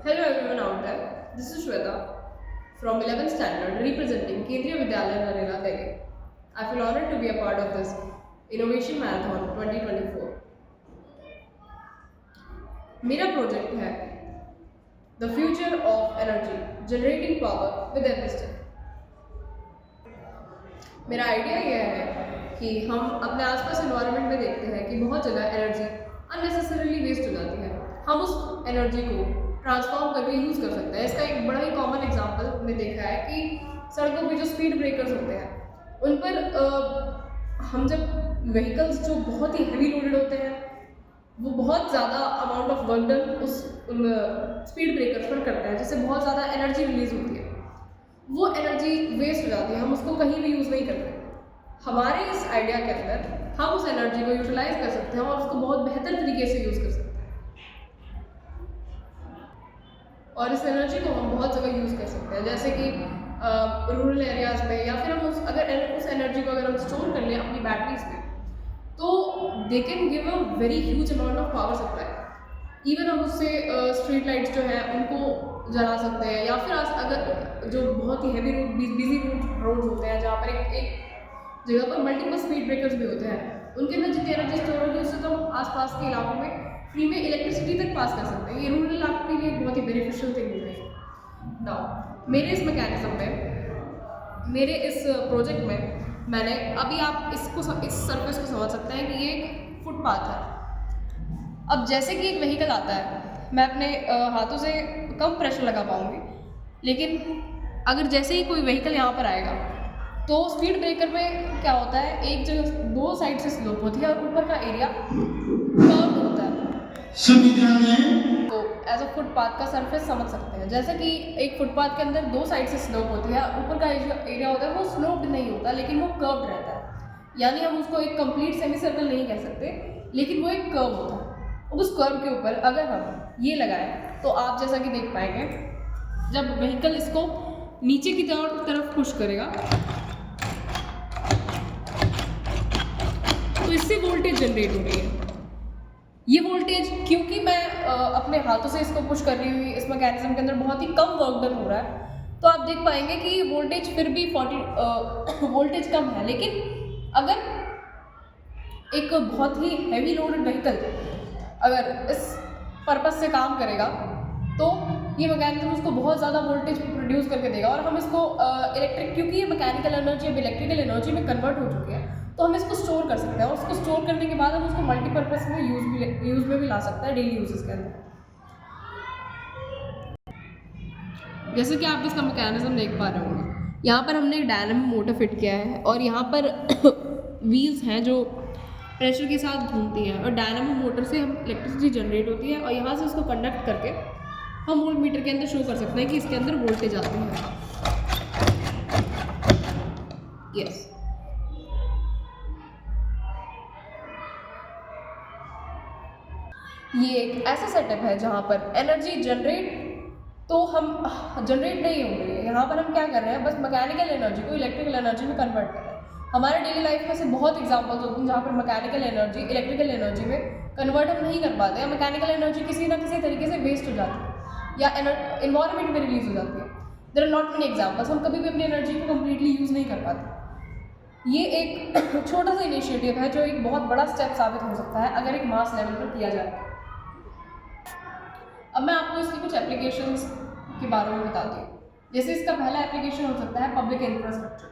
Hello everyone out there. This is Shweta from 11th standard representing Kendriya Vidyalaya Narela, Delhi. I feel honored to be a part of this Innovation Marathon 2024. मेरा project है the future of energy generating power with every. मेरा idea यह है कि हम अपने आसपास environment में देखते हैं कि बहुत जगह एनर्जी अननेसेसरीली वेस्ट हो जाती है। हम उस एनर्जी को ट्रांसफॉर्म करके यूज़ कर सकते हैं। इसका एक बड़ा ही कॉमन एग्जांपल हमने देखा है कि सड़कों पे जो स्पीड ब्रेकर्स होते हैं उन पर हम जब व्हीकल्स जो बहुत ही हैवी लोडेड होते हैं वो बहुत ज़्यादा अमाउंट ऑफ वर्क डन उस स्पीड ब्रेकर्स पर करते हैं, जिससे बहुत ज़्यादा एनर्जी रिलीज होती है। वो एनर्जी वेस्ट हो जाती है, हम उसको कहीं भी यूज़ नहीं करते। हमारे इस आइडिया के अंदर हम उस एनर्जी को यूटिलाइज कर सकते हैं और उसको बहुत बेहतर तरीके से यूज़ कर सकते हैं और इस एनर्जी को हम बहुत जगह यूज़ कर सकते हैं, जैसे कि रूरल एरियाज़ में, या फिर हम उस एनर्जी को अगर हम स्टोर कर लें अपनी बैटरीज में तो they can give a very huge amount of power supply. Even हम उससे स्ट्रीट लाइट्स जो है उनको जला सकते हैं, या फिर अगर जो बहुत ही हैवी रोड बिजी रोड्स होते हैं जहाँ पर एक जगह पर मल्टीपल स्पीड ब्रेकर्स भी होते हैं, उनके अंदर जितनी एनर्जी स्टोर होगी उससे तो हम आसपास के इलाकों में फ्री में इलेक्ट्रिसिटी तक पास कर सकते हैं। ये रूरल इलाकों के लिए बहुत ही बेनिफिशियल थिंग हो जाएगी। नाउ मेरे इस मैकेनिज्म में, मेरे इस प्रोजेक्ट में मैंने अभी आप इस सर्फेस को समझ सकते हैं कि ये एक फुटपाथ है। अब जैसे कि एक व्हीकल आता है, मैं अपने हाथों से कम प्रेशर लगा पाऊंगी, लेकिन अगर जैसे ही कोई व्हीकल यहाँ पर आएगा तो स्पीड ब्रेकर में क्या होता है, एक जगह दो साइड से स्लोप होती है और ऊपर का एरिया कर्व होता है। तो एज अ फुटपाथ का सरफेस समझ सकते हैं, जैसे कि एक फुटपाथ के अंदर दो साइड से स्लोप होती है, ऊपर का एरिया होता है वो स्लोप्ड नहीं होता लेकिन वो कर्व्ड रहता है। यानी हम उसको एक कंप्लीट सेमी सर्कल नहीं कह सकते, लेकिन वो एक कर्व होता है। उस कर्व के ऊपर अगर हम ये लगाएं तो आप जैसा कि देख पाएंगे, जब व्हीकल इसको नीचे की तरफ पुश करेगा तो इससे वोल्टेज जनरेट हो रही है। ये वोल्टेज, क्योंकि मैं अपने हाथों से इसको पुश कर रही हुई, इस मैकेनिज्म के अंदर बहुत ही कम वर्क डन हो रहा है, तो आप देख पाएंगे कि वोल्टेज फिर भी 40 वोल्टेज कम है। लेकिन अगर एक बहुत ही हैवी लोडेड व्हीकल अगर इस पर्पस से काम करेगा तो ये मैकेनिज्म उसको बहुत ज़्यादा वोल्टेज प्रोड्यूस करके देगा और हम इसको क्योंकि ये मैकेनिकल एनर्जी अब इलेक्ट्रिकल एनर्जी में कन्वर्ट हो चुकी है, तो हम इसको स्टोर कर सकते हैं और उसको स्टोर करने के बाद हम उसको मल्टीपर्पज़ में यूज़ में भी ला सकते हैं डेली यूजेस के अंदर। जैसे कि आप इसका मैकेनिज्म देख पा रहे होंगे, यहाँ पर हमने एक डायनामो मोटर फिट किया है और यहाँ पर व्हील्स हैं जो प्रेशर के साथ घूमती हैं और डायनामो मोटर से हम इलेक्ट्रिसिटी जनरेट होती है और यहाँ से उसको कंडक्ट करके हम वोल्ट मीटर के अंदर शो कर सकते हैं कि इसके अंदर वोल्टेज आती है। यस, ये एक ऐसा सेटअप है जहाँ पर एनर्जी जनरेट नहीं हो रही है। यहाँ पर हम क्या कर रहे हैं, बस मैकेनिकल एनर्जी को इलेक्ट्रिकल एनर्जी में कन्वर्ट कर रहे हैं। हमारे डेली लाइफ में से बहुत एग्जांपल्स होते हैं जहाँ पर मैकेनिकल एनर्जी इलेक्ट्रिकल एनर्जी में कन्वर्ट हम नहीं कर पाते, या मैकेनिकल एनर्जी किसी ना किसी तरीके से वेस्ट हो जाती है या एनवायरनमेंट में रिलीज हो जाती है। There are not many examples, हम कभी भी अपनी एनर्जी को कम्प्लीटली यूज़ नहीं कर पाते। ये एक छोटा सा इनिशिएटिव है जो एक बहुत बड़ा स्टेप साबित हो सकता है अगर एक मास लेवल पर किया जाए। अब मैं आपको इसकी कुछ एप्लीकेशंस के बारे में बताती हूँ। जैसे इसका पहला एप्लीकेशन हो सकता है पब्लिक इंफ्रास्ट्रक्चर।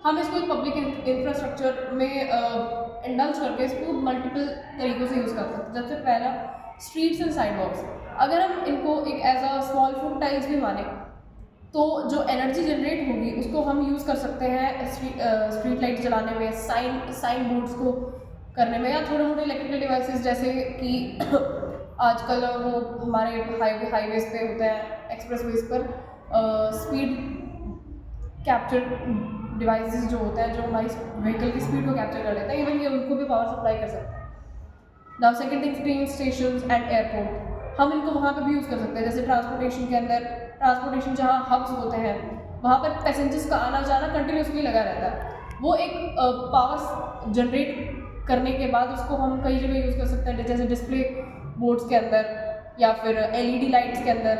हम इसको एक पब्लिक इंफ्रास्ट्रक्चर में इंडल्ज करके इसको मल्टीपल तरीक़ों से यूज़ कर सकते हैं। सबसे पहला स्ट्रीट्स एंड साइडवॉक्स। अगर हम इनको एक as a small foot tiles भी माने तो जो एनर्जी जनरेट होगी उसको हम यूज़ कर सकते हैं स्ट्रीट लाइट जलाने में, साइन बोर्ड्स को करने में, या थोड़े मोटे इलेक्ट्रिकल डिवाइसेस जैसे कि आजकल वो हमारे हाईवेज पे होते हैं, एक्सप्रेसवेज पर स्पीड कैप्चर डिवाइसेस जो होते हैं जो हमारी व्हीकल की स्पीड को कैप्चर कर लेते हैं, इवन ये उनको भी पावर सप्लाई कर सकते हैं। Now second thing, train station and airport. हम इनको वहाँ पे भी यूज़ कर सकते हैं। जैसे ट्रांसपोर्टेशन के अंदर, ट्रांसपोर्टेशन जहाँ हब्स होते हैं वहाँ पर पैसेंजर्स का आना जाना कंटिन्यूसली लगा रहता है। वो एक पावर जनरेट करने के बाद उसको हम कई जगह यूज़ कर सकते हैं, जैसे डिस्प्ले बोर्ड्स के अंदर, या फिर एलईडी लाइट्स के अंदर,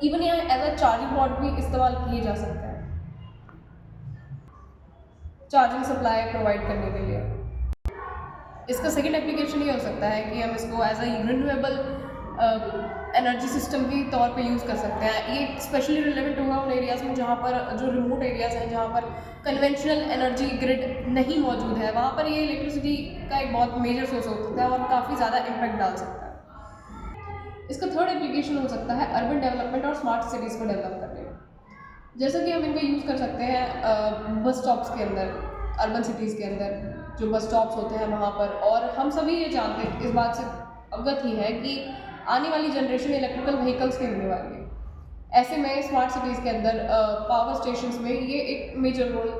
इवन यहाँ एज अ चार्जिंग पॉट भी इस्तेमाल किए जा सकते हैं चार्जिंग सप्लाई प्रोवाइड करने के लिए। इसका सेकेंड एप्लीकेशन ये हो सकता है कि हम इसको as a renewable energy system के तौर पे यूज़ कर सकते हैं। ये स्पेशली रिलेवेंट होगा उन एरियाज़ में जहाँ पर जो रिमोट एरियाज़ हैं, जहाँ पर कन्वेंशनल एनर्जी ग्रिड नहीं मौजूद है, वहाँ पर ये इलेक्ट्रिसिटी का एक बहुत मेजर सोर्स हो सकता है और काफ़ी ज़्यादा इम्पैक्ट डाल सकता है। इसका थर्ड एप्लीकेशन हो सकता है अर्बन डेवलपमेंट और स्मार्ट सिटीज़ को डेवलप करने में। जैसा कि हम इनको यूज़ कर सकते हैं बस स्टॉप्स के अंदर, अर्बन सिटीज़ के अंदर जो बस स्टॉप्स होते हैं वहाँ पर। और हम सभी ये जानते हैं, इस बात से अवगत ही है कि आने वाली जनरेशन इलेक्ट्रिकल व्हीकल्स की होने वाली है। ऐसे में स्मार्ट सिटीज़ के अंदर पावर स्टेशंस में ये एक मेजर रोल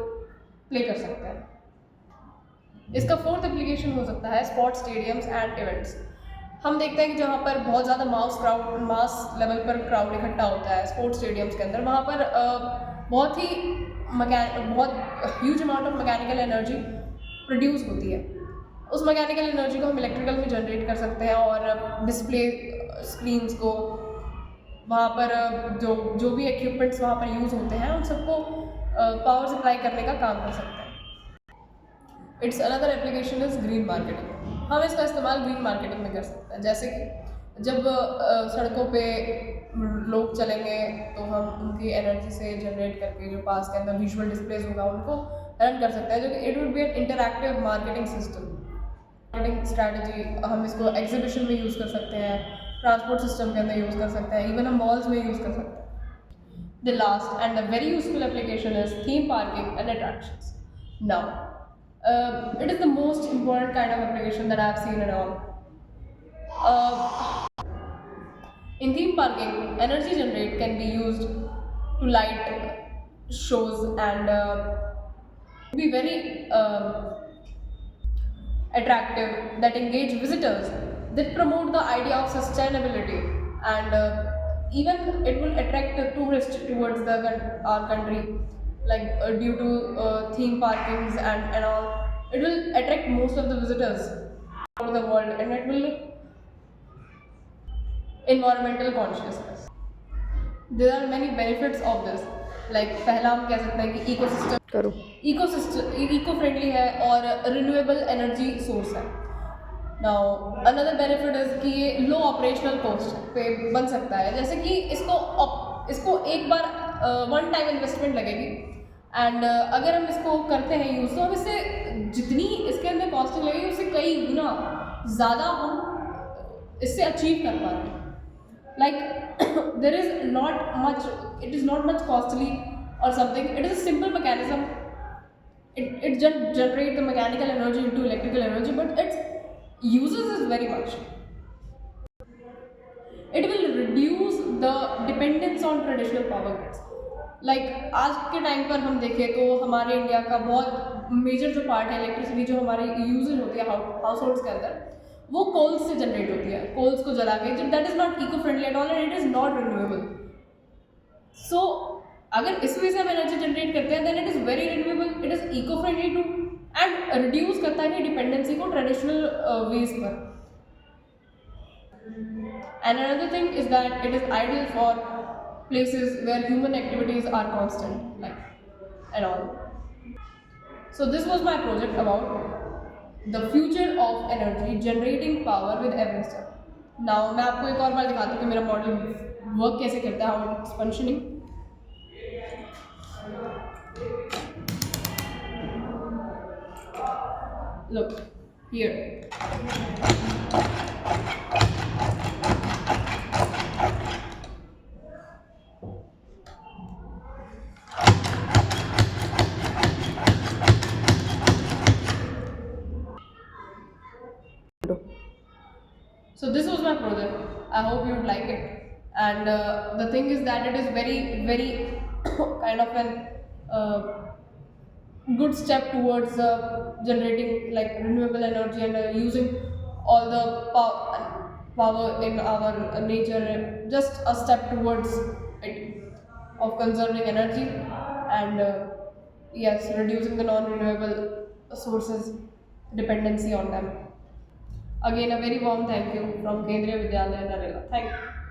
प्ले कर सकते हैं। इसका फोर्थ एप्लीकेशन हो सकता है स्पोर्ट्स स्टेडियम्स एंड इवेंट्स। हम देखते हैं कि जहाँ पर बहुत ज़्यादा मास लेवल पर क्राउड इकट्ठा होता है स्पोर्ट्स स्टेडियम्स के अंदर, वहाँ पर बहुत huge amount of mechanical energy produce होती है। उस मैकेनिकल एनर्जी को हम इलेक्ट्रिकल में जनरेट कर सकते हैं और डिस्प्ले स्क्रीन्स को, वहाँ पर जो भी इक्विपमेंट्स वहाँ पर यूज़ होते हैं उन सबको पावर सप्लाई करने का काम कर सकते हैं। It's another application is green marketing. हम इसका इस्तेमाल ग्रीन मार्केटिंग में कर सकते हैं। जैसे कि जब सड़कों पे लोग चलेंगे तो हम उनकी एनर्जी से जनरेट करके जो पास के अंदर विजुअल डिस्प्लेज होगा उनको रन कर सकते हैं, जो कि it would be an interactive marketing system, marketing strategy. हम इसको एग्जीबिशन में यूज़ कर सकते हैं, ट्रांसपोर्ट सिस्टम के अंदर यूज़ कर सकते हैं, इवन हम मॉल्स में यूज़ कर सकते हैं। The last and the very useful application is theme parking and attractions. Now it is the most important kind of application that I have seen at all. In theme parking, energy generated can be used to light shows and be very attractive, that engage visitors, that promote the idea of sustainability, and even it will attract the tourists towards our country, like due to theme parkings and all. It will attract most of the visitors over the world, and it will look environmental consciousness. There are many benefits of this. Like पहला हम कह सकते हैं कि eco friendly है और renewable energy source है। Now another benefit is कि ये लो ऑपरेशनल कॉस्ट पे बन सकता है। जैसे कि इसको एक बार वन टाइम इन्वेस्टमेंट लगेगी, एंड अगर हम इसको करते हैं यूज़, तो हम इससे जितनी इसके अंदर कॉस्टिंग लगेगी उससे कई गुना ज़्यादा हम इससे अचीव कर पा रहे हैं। Like there is not much, it is not much costly or something. It is a simple mechanism. It just generates the mechanical energy into electrical energy, but its uses is very much. It will reduce the dependence on traditional power grids. Like आज के time पर हम देखें तो हमारे India का बहुत major जो पार्ट है इलेक्ट्रिसिटी जो हमारी यूजेज होती है हाउस होल्ड्स के अंदर, वो कोल्स से जनरेट होती है। कोल्स को जला के, जब that is not eco friendly at all and it is not renewable. So अगर इस वजह से हम एनर्जी जनरेट करते हैं, then it is very renewable, it is eco friendly too, and reduce करता है डिपेंडेंसी को ट्रेडिशनल वेज पर। And another thing is that it is ideal for places where human activities are constant, like and all. So this was my project about the future of energy generating power with every step. Now मैं आपको एक और बार दिखाता हूँ कि मेरा model work कैसे करता है, how it's functioning. Look here. So this was my project. I hope you would like it. And the thing is that it is very, very kind of an good step towards generating like renewable energy and using all the power in our nature. Just a step towards it of conserving energy and yes, reducing the non-renewable sources dependency on them. Again a very warm thank you from केंद्रीय विद्यालय Narela. Thank you.